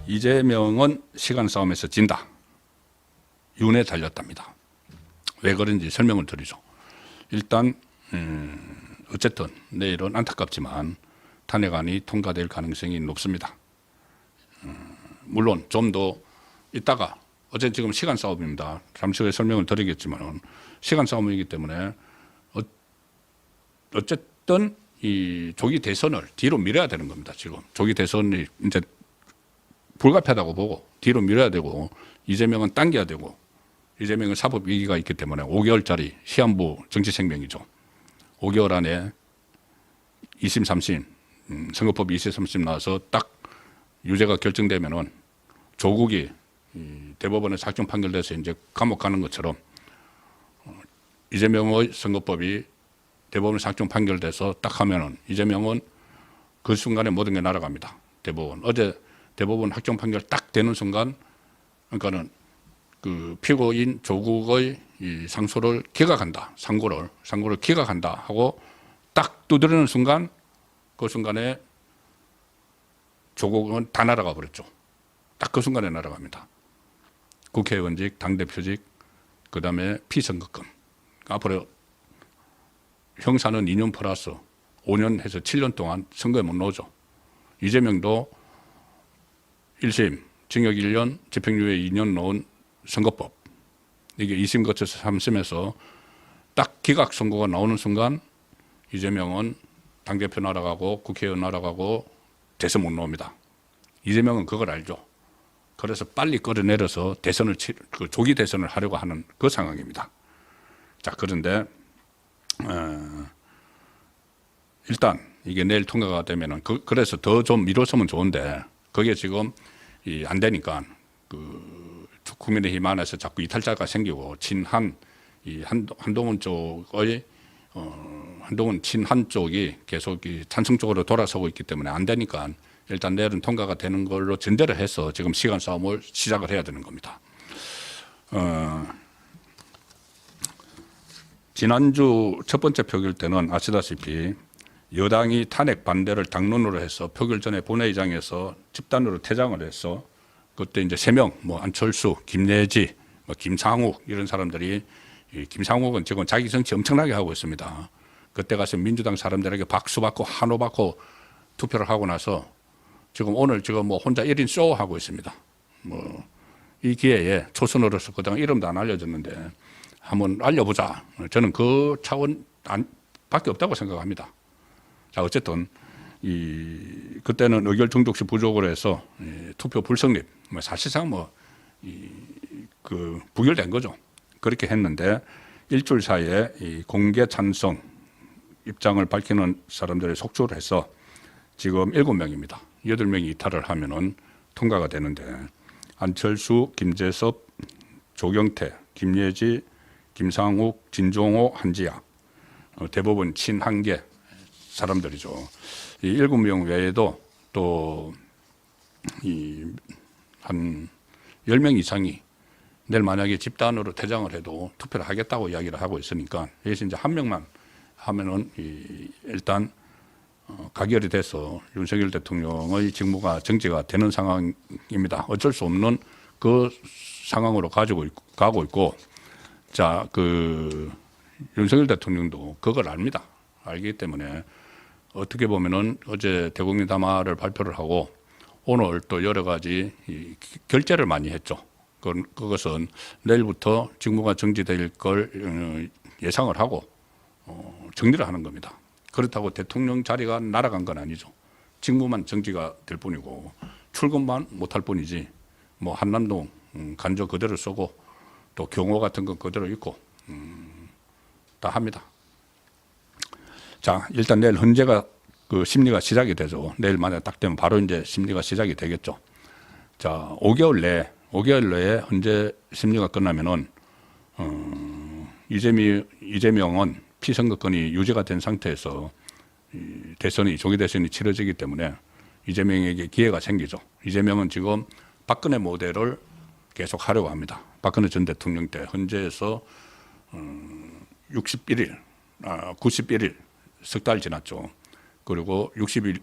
이재명은 시간 싸움에서 진다. 윤에 달렸답니다. 왜 그런지 설명을 드리죠. 일단 어쨌든 내일은 안타깝지만 탄핵안이 통과될 가능성이 높습니다. 물론 좀 더 있다가 어제 지금 시간 싸움입니다. 잠시 후에 설명을 드리겠지만 시간 싸움이기 때문에 어쨌든 이 조기 대선을 뒤로 밀어야 되는 겁니다. 지금 조기 대선이 이제 불가피하다고 보고 뒤로 밀어야 되고 이재명은 당겨야 되고 이재명은 사법 위기가 있기 때문에 5개월짜리 시한부 정치 생명이죠. 5개월 안에 2심, 3심 선거법 2심, 3심 나와서 딱 유죄가 결정되면은 조국이 대법원에 sak정 판결돼서 이제 감옥 가는 것처럼 이재명의 선거법이 대법원 sak정 판결돼서 딱 하면은 이재명은 그 순간에 모든 게 날아갑니다. 대법원 어제 대법원 확정 판결 딱 되는 순간 그러니까는 그 피고인 조국의 이 상소를 기각한다. 상고를 기각한다 하고 딱 두드리는 순간 그 순간에 조국은 다 날아가 버렸죠. 딱 그 순간에 날아갑니다. 국회의원직, 당대표직, 그 다음에 피선거권. 앞으로 형사는 2년 플러스 5년 해서 7년 동안 선거에 못 나오죠. 이재명도 1심 징역 1년, 집행유예 2년 넣은 선거법. 이게 2심 거쳐서 3심에서 딱 기각 선고가 나오는 순간 이재명은 당대표 날아가고 국회의원 날아가고 대선 못 나옵니다. 이재명은 그걸 알죠. 그래서 빨리 끌어내려서 그 조기 대선을 하려고 하는 그 상황입니다. 자, 그런데 일단 이게 내일 통과가 되면은 그래서 더 좀 미뤘으면 좋은데 그게 지금 안 되니까 그 국민의힘 안에서 자꾸 이탈자가 생기고 친한 한동훈 쪽의 한동훈 친한 쪽이 계속 찬성 쪽으로 돌아서고 있기 때문에 안 되니까 일단 내일은 통과가 되는 걸로 전제를 해서 지금 시간 싸움을 시작을 해야 되는 겁니다. 지난주 첫 번째 표결 때는 아시다시피 여당이 탄핵 반대를 당론으로 해서 표결 전에 본회의장에서 집단으로 퇴장을 해서 그때 이제 3명, 뭐 안철수, 김예지, 뭐 김상욱 이런 사람들이 김상욱은 지금 자기 정치 엄청나게 하고 있습니다. 그때 가서 민주당 사람들에게 박수 받고 환호 받고 투표를 하고 나서 지금 오늘 지금 뭐 혼자 1인 쇼 하고 있습니다. 뭐 이 기회에 초선으로서 그동안 이름도 안 알려졌는데 한번 알려보자. 저는 그 차원 밖에 없다고 생각합니다. 자, 어쨌든 그때는 의결 중독시 부족으로 해서 투표 불성립, 뭐 사실상 그 부결된 거죠. 그렇게 했는데 일주일 사이에 공개 찬성 입장을 밝히는 사람들이 속출을 해서 지금 7명입니다. 8명이 이탈을 하면은 통과가 되는데 안철수, 김재섭, 조경태, 김예지, 김상욱, 진종호, 한지아 대법원 친한계 사람들이죠. 이 7명 외에도 또 한 10명 이상이 내일 만약에 집단으로 퇴장을 해도 투표를 하겠다고 이야기를 하고 있으니까 여기서 이제 한 명만 하면은 일단 가결이 돼서 윤석열 대통령의 직무가 정지가 되는 상황입니다. 어쩔 수 없는 그 상황으로 가고 있고, 자, 그 윤석열 대통령도 그걸 압니다. 알기 때문에 어떻게 보면은 어제 대국민 담화를 발표를 하고 오늘 또 여러 가지 결재를 많이 했죠. 그것은 내일부터 직무가 정지될 걸 예상을 하고 정리를 하는 겁니다. 그렇다고 대통령 자리가 날아간 건 아니죠. 직무만 정지가 될 뿐이고 출근만 못할 뿐이지 뭐 한남동 간저 그대로 쓰고 또 경호 같은 건 그대로 있고 다 합니다. 자, 일단 내일 헌재가 그 심리가 시작이 되죠. 내일 만에 딱 되면 바로 이제 심리가 시작이 되겠죠. 자, 5개월 내에 헌재 심리가 끝나면은 이재명은 피선거권이 유지가 된 상태에서 조기 대선이 치러지기 때문에 이재명에게 기회가 생기죠. 이재명은 지금 박근혜 모델을 계속 하려고 합니다. 박근혜 전 대통령 때 헌재에서 91일 석 달 지났죠. 그리고 60일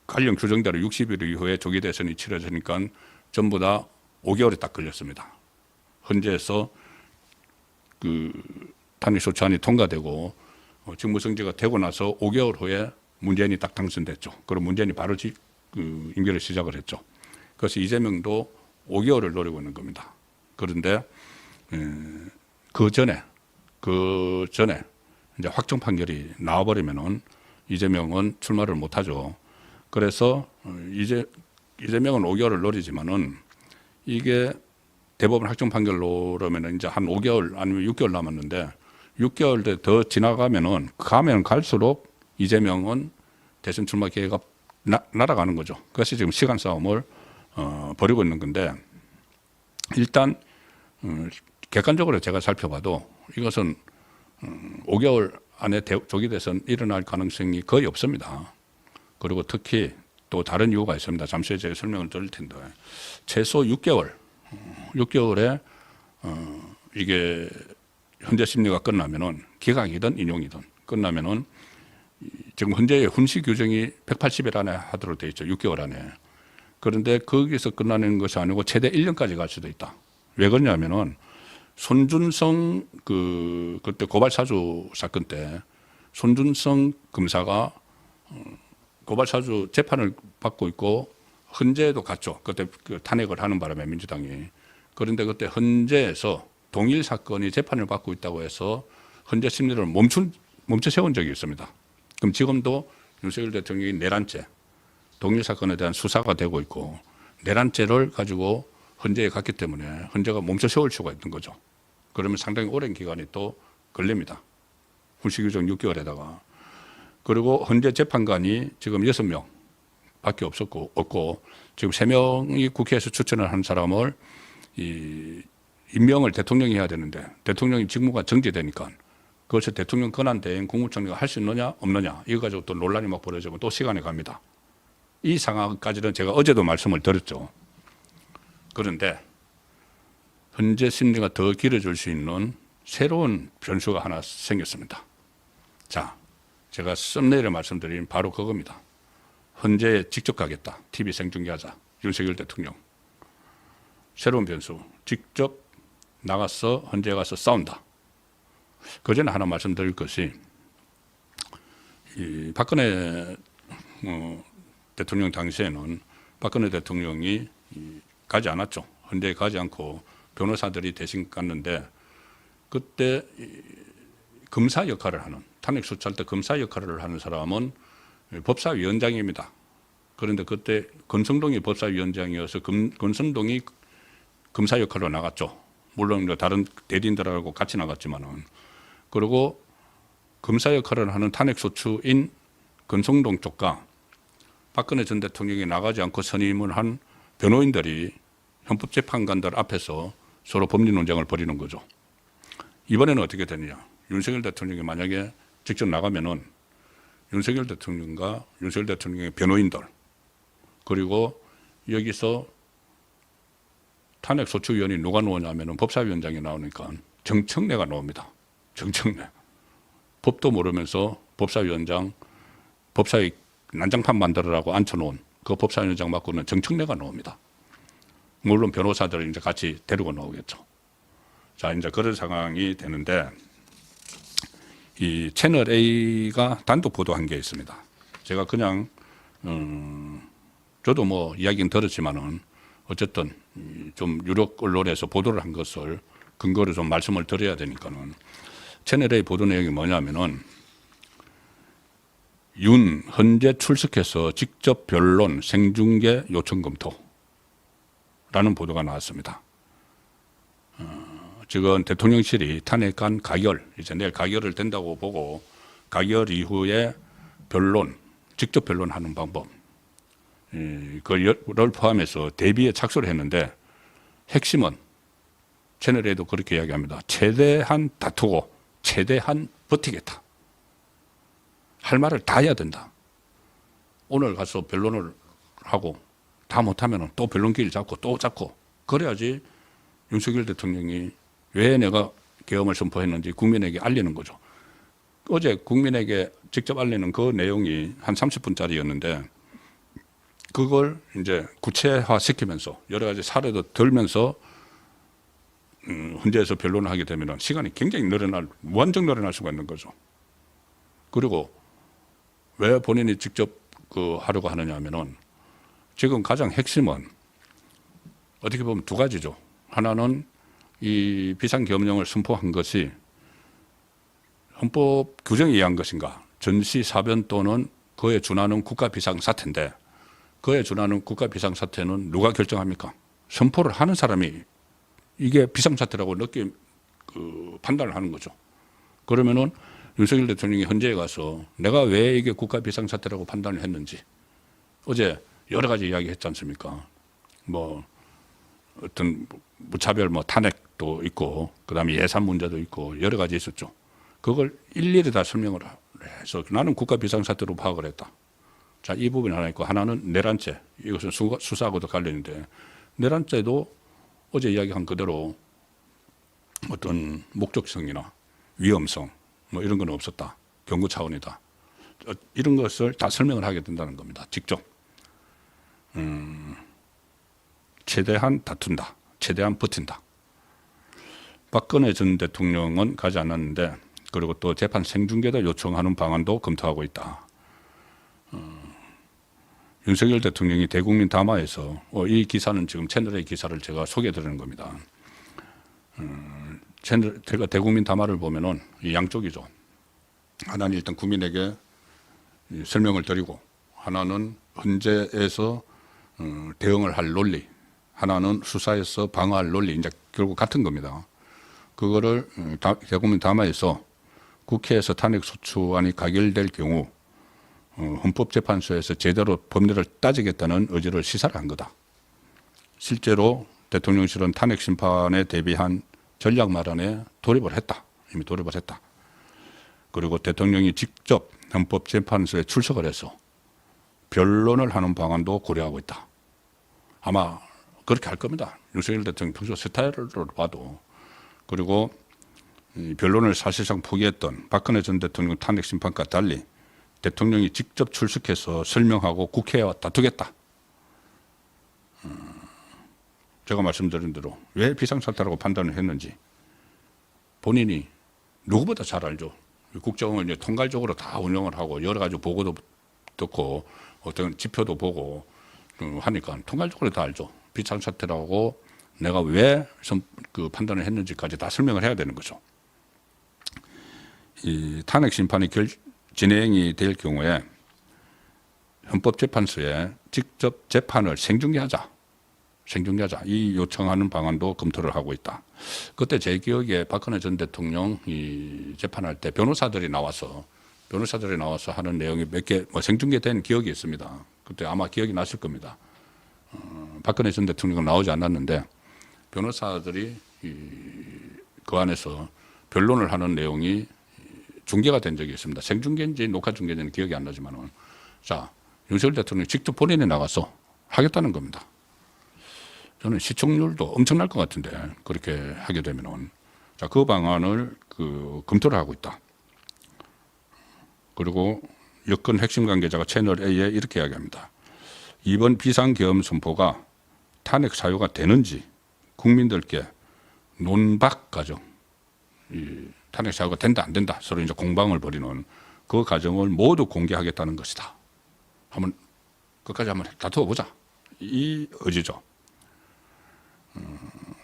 관련 규정대로 60일 이후에 조기 대선이 치러지니까 전부 다 5개월이 딱 걸렸습니다. 헌재에서 그 탄핵소추안이 통과되고 직무정지가 되고 나서 5개월 후에 문재인이 딱 당선됐죠. 그럼 문재인이 바로 임기를 시작을 했죠. 그래서 이재명도 5개월을 노리고 있는 겁니다. 그런데 그 전에 이제 확정 판결이 나와버리면은 이재명은 출마를 못하죠. 그래서 이재명은 5개월을 노리지만은 이게 대법원 확정 판결로라면 이제 한 5개월 아니면 6개월 남았는데 6개월 더 지나가면은 가면 갈수록 이재명은 대선 출마 기회가 날아가는 거죠. 그래서 지금 시간 싸움을 벌이고 있는 건데 일단 객관적으로 제가 살펴봐도 이것은 5개월 안에 조기 대선 일어날 가능성이 거의 없습니다. 그리고 특히 또 다른 이유가 있습니다. 잠시 후에 제가 설명을 드릴 텐데 최소 6개월에 이게 현재 심리가 끝나면은 기각이든 인용이든 끝나면은 지금 현재의 훈시 규정이 180일 안에 하도록 되어 있죠. 6개월 안에. 그런데 거기서 끝나는 것이 아니고 최대 1년까지 갈 수도 있다. 왜 그러냐면은 손준성 그때 고발사주 사건 때 손준성 검사가 고발사주 재판을 받고 있고 헌재에도 갔죠. 그때 탄핵을 하는 바람에 민주당이. 그런데 그때 헌재에서 동일 사건이 재판을 받고 있다고 해서 헌재 심리를 멈춰 세운 적이 있습니다. 그럼 지금도 윤석열 대통령이 내란죄, 동일 사건에 대한 수사가 되고 있고 내란죄를 가지고 헌재에 갔기 때문에 헌재가 멈춰 세울 수가 있는 거죠. 그러면 상당히 오랜 기간이 또 걸립니다. 훈시규정 6개월에다가. 그리고 헌재 재판관이 지금 6명 밖에 없고 지금 3명이 국회에서 추천을 한 사람을 임명을 대통령이 해야 되는데 대통령이 직무가 정지되니까 그것을 대통령 권한 대행 국무총리가 할 수 있느냐 없느냐 이거 가지고 또 논란이 막 벌어지고 또 시간이 갑니다. 이 상황까지는 제가 어제도 말씀을 드렸죠. 그런데 현재 심리가 더 길어질 수 있는 새로운 변수가 하나 생겼습니다. 자, 제가 썸네일에 말씀드린 바로 그겁니다. 헌재에 직접 가겠다. TV 생중계하자. 윤석열 대통령. 새로운 변수. 직접 나가서 헌재에 가서 싸운다. 그 전에 하나 말씀드릴 것이 이 박근혜 대통령 당시에는 박근혜 대통령이 가지 않았죠. 헌재에 가지 않고 변호사들이 대신 갔는데 그때 검사 역할을 하는 탄핵 수사할 때 검사 역할을 하는 사람은 법사위원장입니다. 그런데 그때 권성동이 법사위원장이어서 권성동이 검사 역할로 나갔죠. 물론 다른 대리인들하고 같이 나갔지만은. 그리고 검사 역할을 하는 탄핵소추인 권성동 쪽과 박근혜 전 대통령이 나가지 않고 선임을 한 변호인들이 헌법재판관들 앞에서 서로 법리 논쟁을 벌이는 거죠. 이번에는 어떻게 되느냐. 윤석열 대통령이 만약에 직접 나가면은 윤석열 대통령과 윤석열 대통령의 변호인들 그리고 여기서 탄핵소추위원이 누가 나오냐면은 법사위원장이 나오니까 정청래가 나옵니다. 정청래. 법도 모르면서 법사위원장, 법사위 난장판 만들으라고 앉혀놓은 그 법사위원장 맡고는 정청래가 나옵니다. 물론 변호사들을 이제 같이 데리고 나오겠죠. 자, 이제 그런 상황이 되는데 이 채널 A가 단독 보도한 게 있습니다. 제가 그냥 저도 뭐 이야기는 들었지만은 어쨌든 좀 유력 언론에서 보도를 한 것을 근거로 좀 말씀을 드려야 되니까는 채널 A 보도 내용이 뭐냐면은 윤 헌재 출석해서 직접 변론 생중계 요청 검토라는 보도가 나왔습니다. 지금 대통령실이 탄핵안 가결, 이제 내일 가결을 된다고 보고 가결 이후에 변론, 직접 변론하는 방법, 그걸 포함해서 대비에 착수를 했는데 핵심은 채널에도 그렇게 이야기합니다. 최대한 다투고 최대한 버티겠다. 할 말을 다 해야 된다. 오늘 가서 변론을 하고 다 못하면 또 변론기를 잡고 또 잡고 그래야지 윤석열 대통령이 왜 내가 계엄을 선포했는지 국민에게 알리는 거죠. 어제 국민에게 직접 알리는 그 내용이 한 30분짜리였는데 그걸 이제 구체화 시키면서 여러 가지 사례도 들면서 헌재에서 변론을 하게 되면 시간이 굉장히 무한정 늘어날 수가 있는 거죠. 그리고 왜 본인이 직접 하려고 하느냐 하면은 지금 가장 핵심은 어떻게 보면 두 가지죠. 하나는 이 비상계엄령을 선포한 것이 헌법 규정에 의한 것인가, 전시 사변 또는 그에 준하는 국가 비상사태인데 그에 준하는 국가 비상사태는 누가 결정합니까? 선포를 하는 사람이 이게 비상사태라고 판단을 하는 거죠. 그러면은 윤석열 대통령이 헌재에 가서 내가 왜 이게 국가 비상사태라고 판단을 했는지 어제 여러 가지 이야기 했지 않습니까? 뭐 어떤 무차별 탄핵도 있고 그다음에 예산 문제도 있고 여러 가지 있었죠. 그걸 일일이 다 설명을 해서 나는 국가 비상사태로 파악을 했다. 자, 이 부분이 하나 있고 하나는 내란죄. 이것은 수사하고도 관련인데 내란죄도 어제 이야기한 그대로 어떤 목적성이나 위험성 이런 건 없었다. 경고 차원이다. 이런 것을 다 설명을 하게 된다는 겁니다. 직접. 최대한 다툰다. 최대한 버틴다. 박근혜 전 대통령은 가지 않았는데 그리고 또 재판 생중계도 요청하는 방안도 검토하고 있다. 윤석열 대통령이 대국민 담화에서 이 기사는 지금 채널의 기사를 제가 소개해드리는 겁니다. 제가 대국민 담화를 보면은 양쪽이죠. 하나는 일단 국민에게 설명을 드리고 하나는 헌재에서 대응을 할 논리, 하나는 수사에서 방어할 논리, 이제 결국 같은 겁니다. 그거를 대국민 담화에서 국회에서 탄핵소추안이 가결될 경우 헌법재판소에서 제대로 법리를 따지겠다는 의지를 시사를 한 거다. 실제로 대통령실은 탄핵 심판에 대비한 전략 마련에 돌입을 했다. 이미 돌입을 했다. 그리고 대통령이 직접 헌법재판소에 출석을 해서 변론을 하는 방안도 고려하고 있다. 아마 그렇게 할 겁니다. 윤석열 대통령 평소 스타일을 봐도. 그리고 변론을 사실상 포기했던 박근혜 전 대통령 탄핵 심판과 달리 대통령이 직접 출석해서 설명하고 국회와 다투겠다. 제가 말씀드린 대로 왜 비상사태라고 판단을 했는지 본인이 누구보다 잘 알죠. 국정을 이제 통괄적으로 다 운영을 하고 여러 가지 보고도 듣고 어떤 지표도 보고 하니까 통괄적으로 다 알죠. 비상사태라고 내가 왜 판단을 했는지까지 다 설명을 해야 되는 거죠. 이 탄핵 심판이 진행이 될 경우에 헌법재판소에 직접 재판을 생중계하자 이 요청하는 방안도 검토를 하고 있다. 그때 제 기억에 박근혜 전 대통령 이 재판할 때 변호사들이 나와서 하는 내용이 몇 개 생중계된 기억이 있습니다. 그때 아마 기억이 나실 겁니다. 박근혜 전 대통령은 나오지 않았는데 변호사들이 그 안에서 변론을 하는 내용이 중계가 된 적이 있습니다. 생중계인지 녹화 중계인지는 기억이 안 나지만은 자, 윤석열 대통령이 직접 본인이 나가서 하겠다는 겁니다. 저는 시청률도 엄청날 것 같은데 그렇게 하게 되면은 자, 그 방안을 검토를 하고 있다. 그리고 여권 핵심 관계자가 채널 A에 이렇게 이야기합니다. 이번 비상계엄 선포가 탄핵 사유가 되는지 국민들께 논박 과정, 탄핵 사유가 된다 안 된다 서로 이제 공방을 벌이는 그 과정을 모두 공개하겠다는 것이다. 끝까지 한번 다투어 보자. 이 의지죠.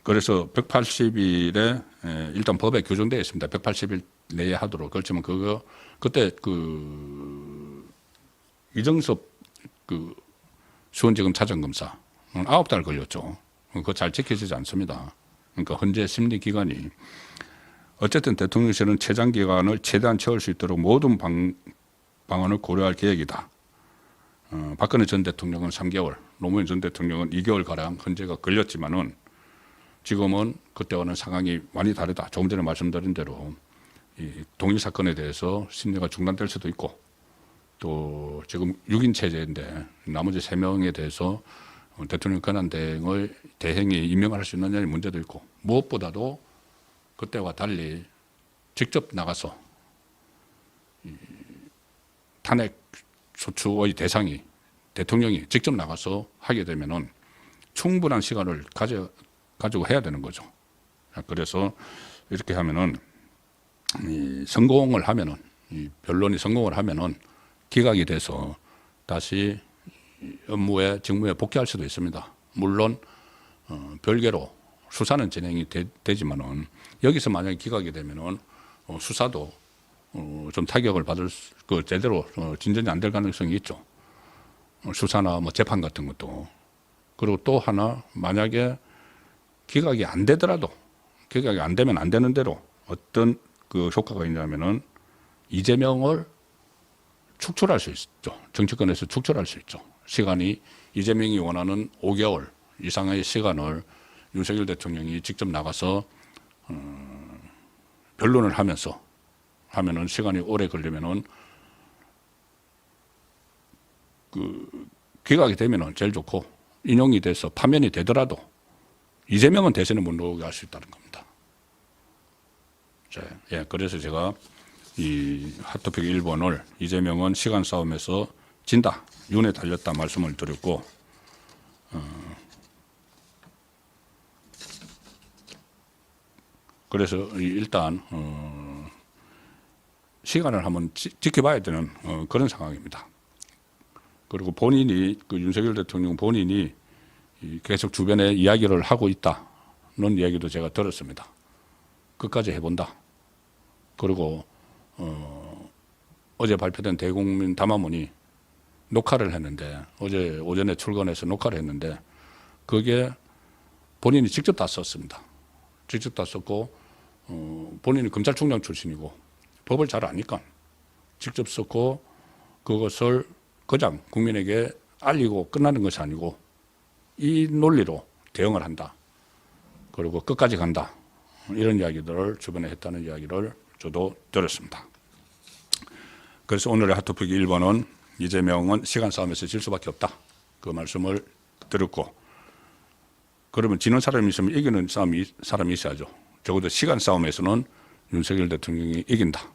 그래서 180일에 일단 법에 규정되어 있습니다. 180일 내에 하도록. 그렇지만 그때 이정섭 수원지검 차장검사 9달 걸렸죠. 그거 잘 지켜지지 않습니다. 그러니까 헌재 심리 기간이 어쨌든 대통령실은 최장 기간을 최대한 채울 수 있도록 모든 방안을 고려할 계획이다. 박근혜 전 대통령은 3개월, 노무현 전 대통령은 2개월 가량 헌재가 걸렸지만은 지금은 그때와는 상황이 많이 다르다. 조금 전에 말씀드린 대로 이 동일 사건에 대해서 심리가 중단될 수도 있고 또 지금 6인 체제인데 나머지 3명에 대해서 대통령 권한 대행이 임명할 수 있느냐의 문제도 있고 무엇보다도 그때와 달리 직접 나가서 탄핵 소추의 대상이 대통령이 직접 나가서 하게 되면은 충분한 시간을 가지고 해야 되는 거죠. 그래서 이렇게 하면은 성공을 하면은 이 변론이 성공을 하면은 기각이 돼서 다시 업무에 직무에 복귀할 수도 있습니다. 물론 별개로 수사는 진행이 되지만은 여기서 만약에 기각이 되면은 수사도 좀 타격을 받을 제대로 진전이 안 될 가능성이 있죠. 수사나 뭐 재판 같은 것도. 그리고 또 하나 만약에 기각이 안 되더라도 기각이 안 되면 안 되는 대로 어떤 그 효과가 있냐면은 이재명을 축출할 수 있죠. 정치권에서 축출할 수 있죠. 시간이 이재명이 원하는 5개월 이상의 시간을 윤석열 대통령이 직접 나가서 변론을 하면은 시간이 오래 걸리면은 기각이 되면은 제일 좋고 인용이 돼서 파면이 되더라도 이재명은 대선에 못 나오게 할 수 있다는 겁니다. 자, 예, 그래서 제가 이 핫토픽 1번을 이재명은 시간 싸움에서 진다, 윤에 달렸다 말씀을 드렸고, 그래서 일단 시간을 한번 지켜봐야 되는 그런 상황입니다. 그리고 본인이 그 윤석열 대통령 본인이 계속 주변에 이야기를 하고 있다는 이야기도 제가 들었습니다. 끝까지 해본다. 그리고 어제 발표된 대국민 담화문이 녹화를 했는데 어제 오전에 출근해서 녹화를 했는데 그게 본인이 직접 다 썼습니다. 직접 다 썼고 본인이 검찰총장 출신이고 법을 잘 아니까 직접 썼고 그것을 그냥 국민에게 알리고 끝나는 것이 아니고 이 논리로 대응을 한다. 그리고 끝까지 간다. 이런 이야기들을 주변에 했다는 이야기를 저도 들었습니다. 그래서 오늘의 핫토픽 1번은 이재명은 시간 싸움에서 질 수밖에 없다. 그 말씀을 들었고, 그러면 지는 사람이 있으면 이기는 사람이 있어야죠. 적어도 시간 싸움에서는 윤석열 대통령이 이긴다.